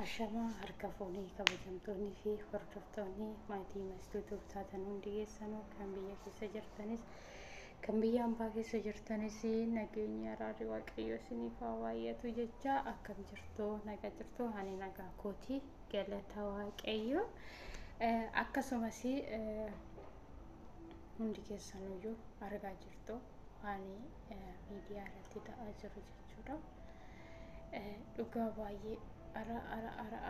Ashamaa harka fuunii kabajamtoonni fi hordoftoonni maatii mastuutuuf taatan hundi keessanuu kan biyya keessa jirtanis kan biyya ambaa keessa jirtanis nageenya araarri waaqayyo isiniif haa baay'atu jecha akkam jirtoo nagaa jirtoo ani nagaa kooti galata waaqayyo akkasumas hundi keessanuyyuu argaa jirtoo ani miidiyaa irratti ta'aa jiru jechuudha. Dhugaa baay'ee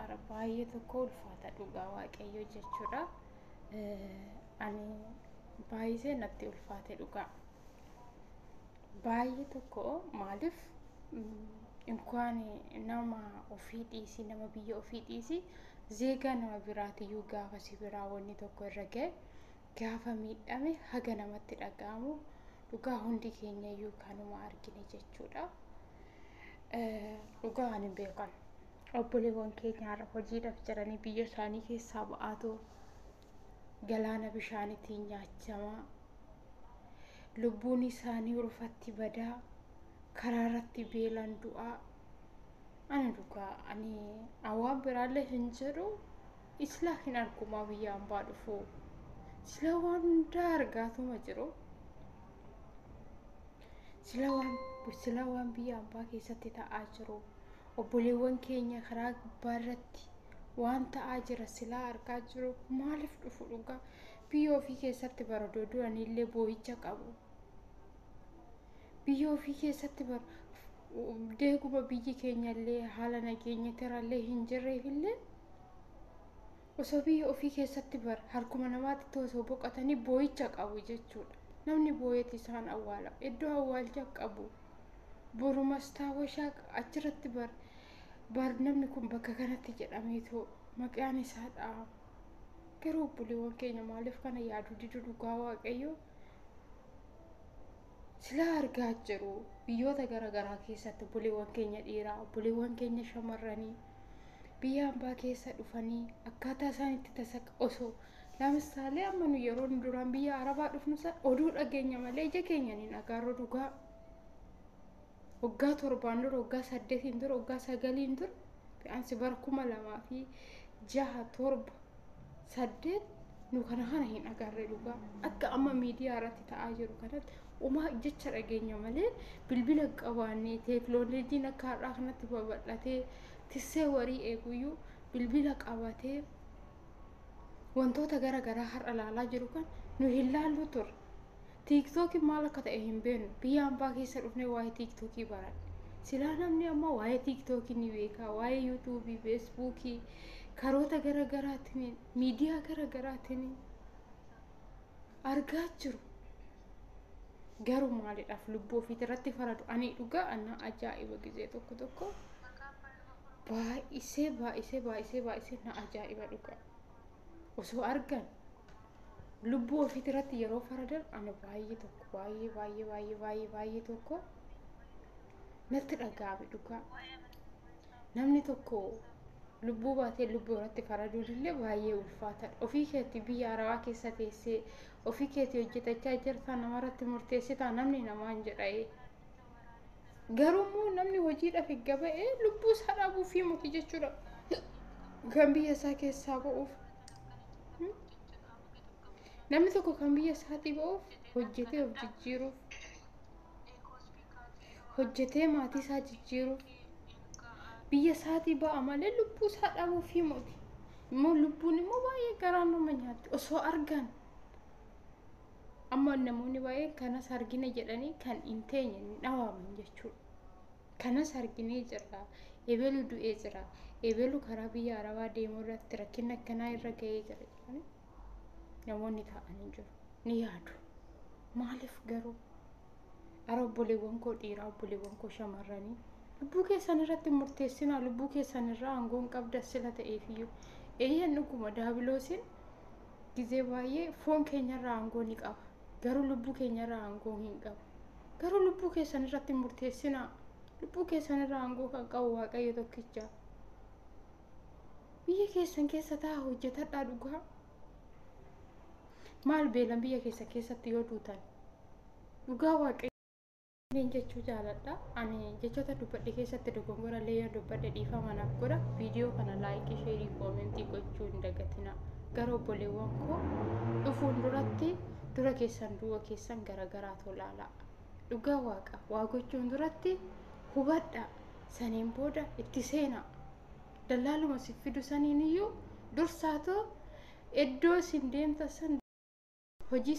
ara baay'ee tokko ulfaata dhugaa waaqayyo jechuudha. Ani baay'ee natti ulfaate dhugaa baay'ee tokko maaliif inkaan nama ofii dhiisi nama biyya ofii dhiisi zeegaa nama biraatiyyuu gaafa si biraa wanni tokko irra ga'e gaafa miidhame haga namatti dhaga'amu dhugaa hundi keenya iyyuu kanuma argine jechuudha. Dhugaa ani beekan obboleewwan keenyaarra hojiidhaaf jiranii biyya isaanii keessaa ba'aatoo galaana bishaanitiin nyaachamaa lubbuun isaanii ulfatti badaa karaa irratti beelan du'aa ani dhugaa ani awwaan biraallee hin jedhu islaa hin argumaa biyya ambaa dhufu sila waan hundaa argaatuma jiru sila waan biyya ambaa keessatti ta'aa jiru obboleewwan keenya karaa gubbaa irratti waan ta'aa jira sila argaa jiru maaliif dhufu dhugaa biyya ofii keessatti baradoo du'anillee boo'icha qabu biyya ofii keessatti deeguma biyyi keenyallee haala nageenya tirallee hin jirreefillee osoo biyya ofii keessatti harkuma namaatti osoo boqotanii boo'icha qabu jechuudha. Namni boo'eeti isaan awwaala iddoo awwaalcha qabu borumas taawashaa achirratti bar namni kun bakka kanatti jedhameetoo maqaan isaa dha'a. Garuu obboleewwan keenya maaliif kana yaadu diduu dhugaa waaqayyo sila argaa jiru biyyoota garaagaraa keessatti obboleewwan keenya dhiiraa obboleewwan keenya shamarranii biyya ambaa keessa dhufanii akkaataa isaan itti tasaqa osoo ለምሳሌ አመኑ የሮን ዱራን ቢያ አረባ ዱፍኑ ሰ ኦዱ ደገኛ ማለ ጀ ኬኛኒ ናጋሮ ዱጋ ኦጋ ቶርባን ዱር ኦጋ ሰደቲን ዱር ኦጋ ሰገሊን ዱር ቢያንስ በርኩማ ለማፊ ጃሃ ቶርብ ሰደት ኑ ከነ ሀነ ሂን አጋረ ዱጋ አካ አማ ሚዲያ አራት ተአጅሩ ከነት ኡማ ጀቸ ደገኛ ማለ ብልብል ቀባኔ ቴክኖሎጂ ነካራ ከነት በበላቴ ትሴ ወሪ ኤጉዩ ብልብል ቀባቴ wantoota garaagaraa har'a ilaalaa jiru kan nu hin laallu tur tiiktookii maal akka ta'e hin beeknu biyya ambaa keessa dhufnee waa'ee tiiktookii baran silaa namni amma waa'ee tiiktookii ni beeka waa'ee yuutuubii feesbuukii karoota garaagaraatiin miidiyaa garaagaraatiin argaa jiru garuu maalidhaaf lubbuu ofii irratti faradu ani dhugaa anna ajaa'iba gizee tokko baay'isee na ajaa'iba dhugaa osoo argan lubbuu ofii irratti yeroo faradan ani baay'ee tokko baay'ee tokko natti dhaga'ame dhugaa namni tokko lubbuu baatee lubbuu irratti faraduun illee baay'ee ulfaata ofii keetti biyya arabaa keessa teessee ofii keetti hojjetachaa jirta namarratti murteessitaa namni namaan jedha'ee garuu namni hojiidhaaf eeggaba'ee lubbuu isaa dhabuuf himuti jechuudha kan biyya isaa keessaa ba'uuf namni tokko kan biyya isaatii ba'uuf hojjetee of jijjiiruuf hojjetee maatii isaa jijjiiruuf biyya isaatii ba'a malee lubbuu isaa dhabuuf himuti immoo lubbuun immoo baay'ee garaan nama nyaatti osoo argan amma namoonni baay'ee kanas argina jedhanii kan hin teenye hin dhawaaman jechuudha kanas arginee jira eebelu du'ee jira eebelu karaa biyya arabaa deemuu irratti rakkina akkanaa irra ga'ee jira jedhanii namoonni ta'anii jiru ni yaadu maaliif garuu ara obboleewwan koo dhiiraa obboleewwan koo shamarranii lubbuu keessan irratti murteessinaa lubbuu keessan irraa aangoon qabda sila ta'eefiyyuu eeyyan dhuguma daabiloosiin gizee baay'ee foon keenya irraa aangoo ni qaba garuu lubbuu keenya irraa aangoo hin qabu garuu lubbuu keessan irratti murteessinaa lubbuu keessan irraa aangoo kan qabu waaqayyo tokkicha biyya keessan keessa taa'aa hojjetadhaa dhugaa maal beelan biyya keessatti yoo duutan dhugaa waaqayyo Nin jechuu jaaladha. Ani jechoota dubbadhe keessatti dogongora illee dubbadhe dhiifama naaf godha. Viidiyoo kana laayikii, sheerii, koomentii gochuu hin dagatina. Gara obboleewwan koo dhufuun duratti dura keessan du'a keessan garagaraa tolaala. Dhugaa waaqa waa gochuun duratti hubadha. Saniin booda itti seena. Dallaaluma si fidu saniin iyyuu dursaatoo iddoo isin deemtan san hojii